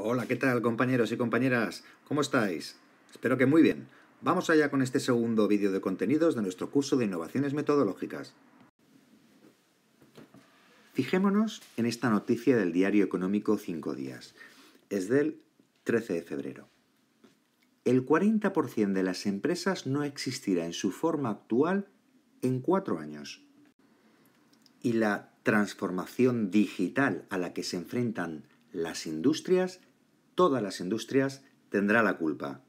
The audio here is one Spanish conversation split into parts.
Hola, ¿qué tal, compañeros y compañeras? ¿Cómo estáis? Espero que muy bien. Vamos allá con este segundo vídeo de contenidos de nuestro curso de innovaciones metodológicas. Fijémonos en esta noticia del diario económico 5 días. Es del 13 de febrero. El 40% de las empresas no existirá en su forma actual en 4 años. Y la transformación digital a la que se enfrentan las industrias, todas las industrias, tendrá la culpa.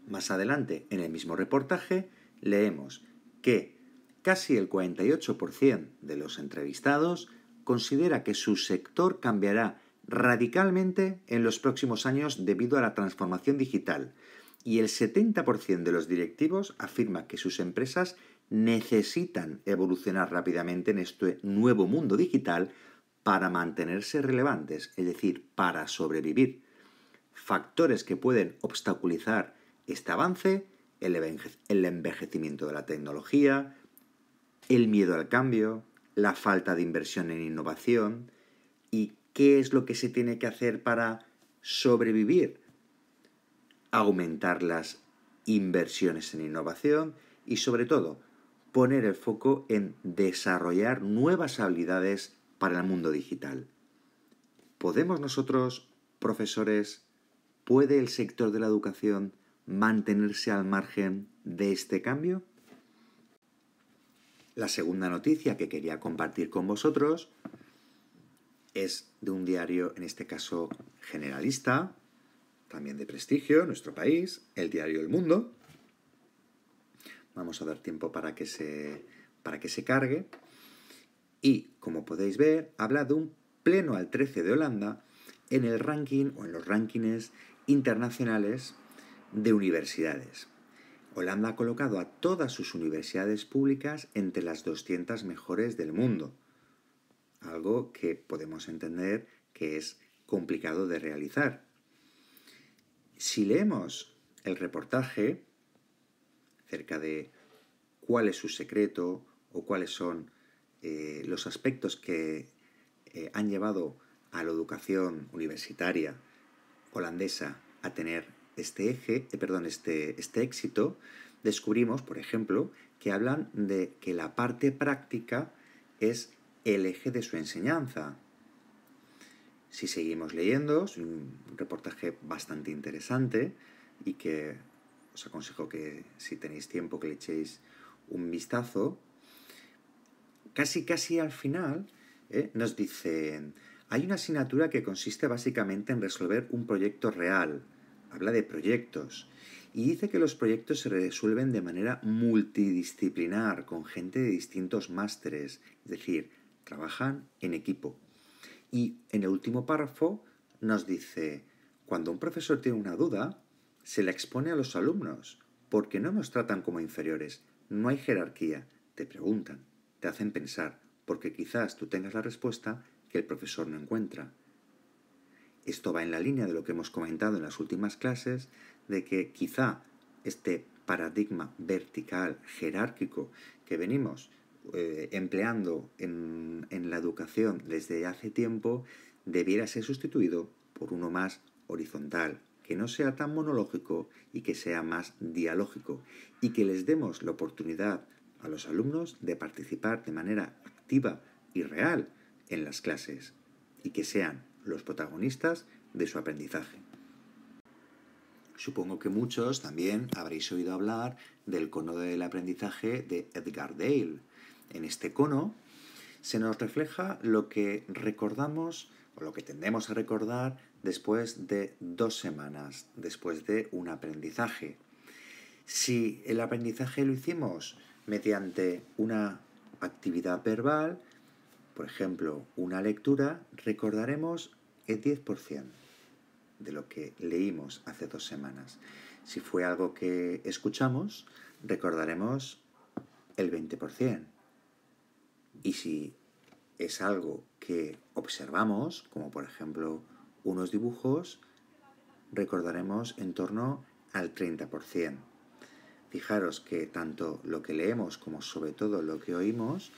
Más adelante, en el mismo reportaje, leemos que casi el 48% de los entrevistados considera que su sector cambiará radicalmente en los próximos años debido a la transformación digital, y el 70% de los directivos afirma que sus empresas necesitan evolucionar rápidamente en este nuevo mundo digital para mantenerse relevantes, es decir, para sobrevivir. Factores que pueden obstaculizar este avance: el envejecimiento de la tecnología, el miedo al cambio, la falta de inversión en innovación. ¿Y qué es lo que se tiene que hacer para sobrevivir? Aumentar las inversiones en innovación y, sobre todo, poner el foco en desarrollar nuevas habilidades para el mundo digital. ¿Podemos nosotros, profesores, puede el sector de la educación mantenerse al margen de este cambio? La segunda noticia que quería compartir con vosotros es de un diario, en este caso generalista, también de prestigio en nuestro país, el diario El Mundo. Vamos a dar tiempo para que se cargue. Y, como podéis ver, habla de un pleno al 13 de Holanda en el ranking o en los rankings internacionales de universidades. Holanda ha colocado a todas sus universidades públicas entre las 200 mejores del mundo, algo que podemos entender que es complicado de realizar. Si leemos el reportaje acerca de cuál es su secreto o cuáles son los aspectos que han llevado a la educación universitaria holandesa a tener este éxito, descubrimos, por ejemplo, que hablan de que la parte práctica es el eje de su enseñanza. Si seguimos leyendo, es un reportaje bastante interesante y que os aconsejo que, si tenéis tiempo, que le echéis un vistazo. Casi al final nos dicen: hay una asignatura que consiste básicamente en resolver un proyecto real. Habla de proyectos. Y dice que los proyectos se resuelven de manera multidisciplinar, con gente de distintos másteres. Es decir, trabajan en equipo. Y en el último párrafo nos dice: cuando un profesor tiene una duda, se la expone a los alumnos, porque no nos tratan como inferiores. No hay jerarquía. Te preguntan, te hacen pensar, porque quizás tú tengas la respuesta que el profesor no encuentra. Esto va en la línea de lo que hemos comentado en las últimas clases, de que quizá este paradigma vertical, jerárquico, que venimos empleando en la educación desde hace tiempo, debiera ser sustituido por uno más horizontal, que no sea tan monológico y que sea más dialógico, y que les demos la oportunidad a los alumnos de participar de manera activa y real en las clases, y que sean los protagonistas de su aprendizaje. Supongo que muchos también habréis oído hablar del cono del aprendizaje de Edgar Dale. En este cono se nos refleja lo que recordamos o lo que tendemos a recordar después de 2 semanas, después de un aprendizaje. Si el aprendizaje lo hicimos mediante una actividad verbal, por ejemplo, una lectura, recordaremos el 10% de lo que leímos hace 2 semanas. Si fue algo que escuchamos, recordaremos el 20%. Y si es algo que observamos, como por ejemplo unos dibujos, recordaremos en torno al 30%. Fijaros que tanto lo que leemos como sobre todo lo que oímos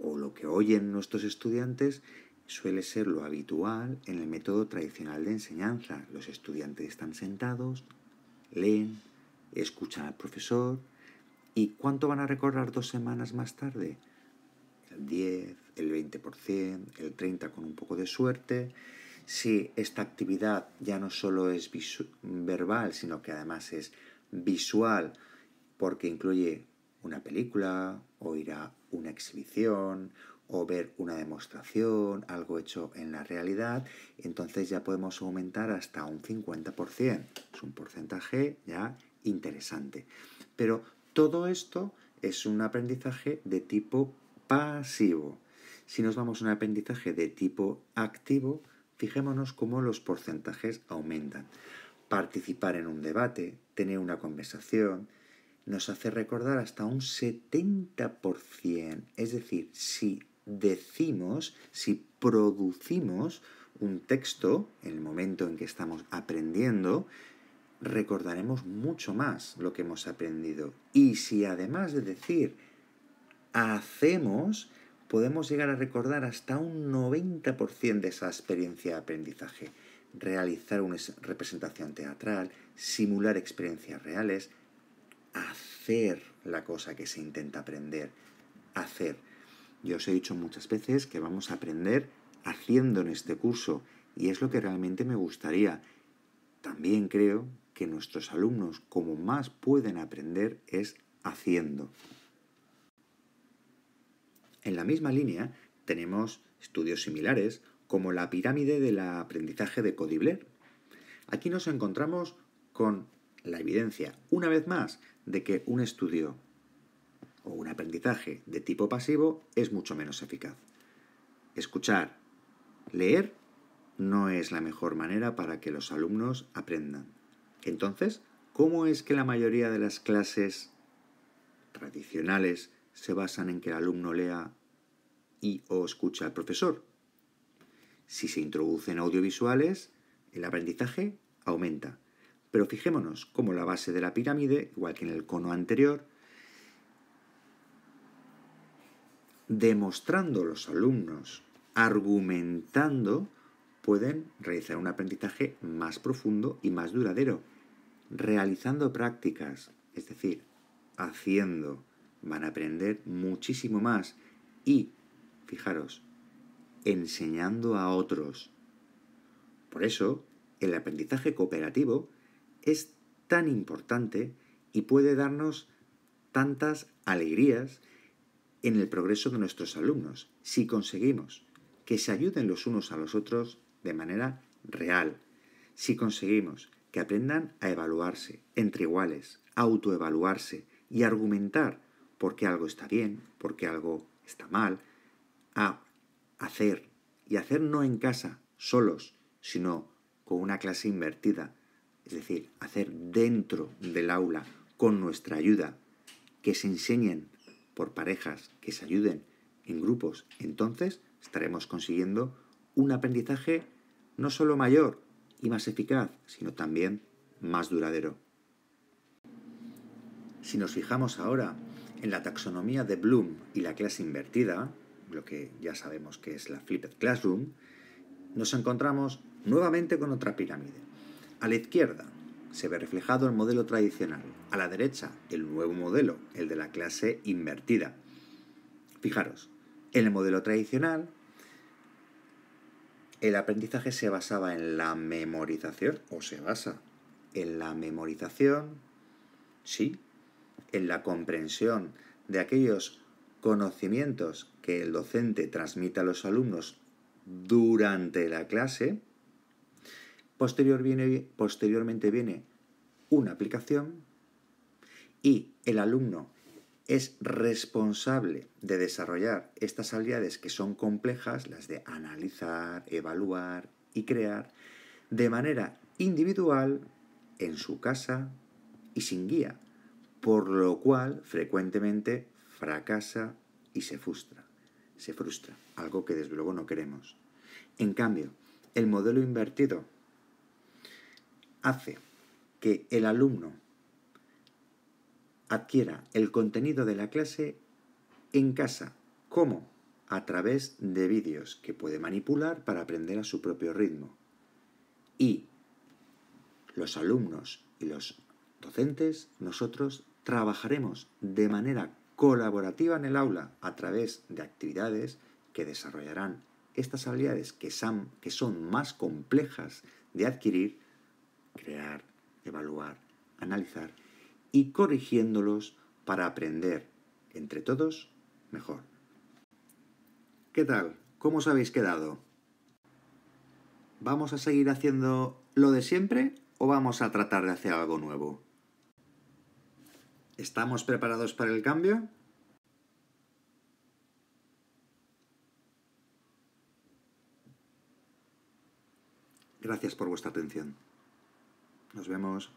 o lo que oyen nuestros estudiantes suele ser lo habitual en el método tradicional de enseñanza. Los estudiantes están sentados, leen, escuchan al profesor. ¿Y cuánto van a recordar 2 semanas más tarde? El 10, el 20%, el 30% con un poco de suerte. Si esta actividad ya no solo es verbal, sino que además es visual, porque incluye una película, o ir a una exhibición, o ver una demostración, algo hecho en la realidad, entonces ya podemos aumentar hasta un 50%. Es un porcentaje ya interesante. Pero todo esto es un aprendizaje de tipo pasivo. Si nos vamos a un aprendizaje de tipo activo, fijémonos cómo los porcentajes aumentan. Participar en un debate, tener una conversación, nos hace recordar hasta un 70%. Es decir, si producimos un texto en el momento en que estamos aprendiendo, recordaremos mucho más lo que hemos aprendido. Y si además de decir, hacemos, podemos llegar a recordar hasta un 90% de esa experiencia de aprendizaje. Realizar una representación teatral, simular experiencias reales, hacer la cosa que se intenta aprender. Hacer. Yo os he dicho muchas veces que vamos a aprender haciendo en este curso, y es lo que realmente me gustaría. También creo que nuestros alumnos, como más pueden aprender, es haciendo. En la misma línea tenemos estudios similares como la pirámide del aprendizaje de Cody-Blair. Aquí nos encontramos con la evidencia, una vez más, de que un estudio o un aprendizaje de tipo pasivo es mucho menos eficaz. Escuchar, leer, no es la mejor manera para que los alumnos aprendan. Entonces, ¿cómo es que la mayoría de las clases tradicionales se basan en que el alumno lea y o escuche al profesor? Si se introducen audiovisuales, el aprendizaje aumenta. Pero fijémonos cómo la base de la pirámide, igual que en el cono anterior, demostrando los alumnos, argumentando, pueden realizar un aprendizaje más profundo y más duradero. Realizando prácticas, es decir, haciendo, van a aprender muchísimo más. Y, fijaros, enseñando a otros. Por eso, el aprendizaje cooperativo es tan importante y puede darnos tantas alegrías en el progreso de nuestros alumnos, si conseguimos que se ayuden los unos a los otros de manera real, si conseguimos que aprendan a evaluarse entre iguales, autoevaluarse y argumentar por qué algo está bien, por qué algo está mal, a hacer, y hacer no en casa, solos, sino con una clase invertida, es decir, hacer dentro del aula con nuestra ayuda, que se enseñen por parejas, que se ayuden en grupos, entonces estaremos consiguiendo un aprendizaje no solo mayor y más eficaz, sino también más duradero. Si nos fijamos ahora en la taxonomía de Bloom y la clase invertida, lo que ya sabemos que es la Flipped Classroom, nos encontramos nuevamente con otra pirámide. A la izquierda se ve reflejado el modelo tradicional, a la derecha el nuevo modelo, el de la clase invertida. Fijaros, en el modelo tradicional el aprendizaje se basaba en la memorización, o se basa en la memorización, sí, en la comprensión de aquellos conocimientos que el docente transmite a los alumnos durante la clase. Posteriormente viene una aplicación y el alumno es responsable de desarrollar estas habilidades que son complejas, las de analizar, evaluar y crear, de manera individual, en su casa y sin guía, por lo cual frecuentemente fracasa y se frustra, algo que desde luego no queremos. En cambio, el modelo invertido hace que el alumno adquiera el contenido de la clase en casa. ¿Cómo? a través de vídeos que puede manipular para aprender a su propio ritmo. Y los alumnos y los docentes, nosotros trabajaremos de manera colaborativa en el aula a través de actividades que desarrollarán estas habilidades que son más complejas de adquirir, crear, evaluar, analizar y corrigiéndolos para aprender entre todos mejor. ¿Qué tal? ¿Cómo os habéis quedado? ¿Vamos a seguir haciendo lo de siempre o vamos a tratar de hacer algo nuevo? ¿Estamos preparados para el cambio? Gracias por vuestra atención. Nos vemos.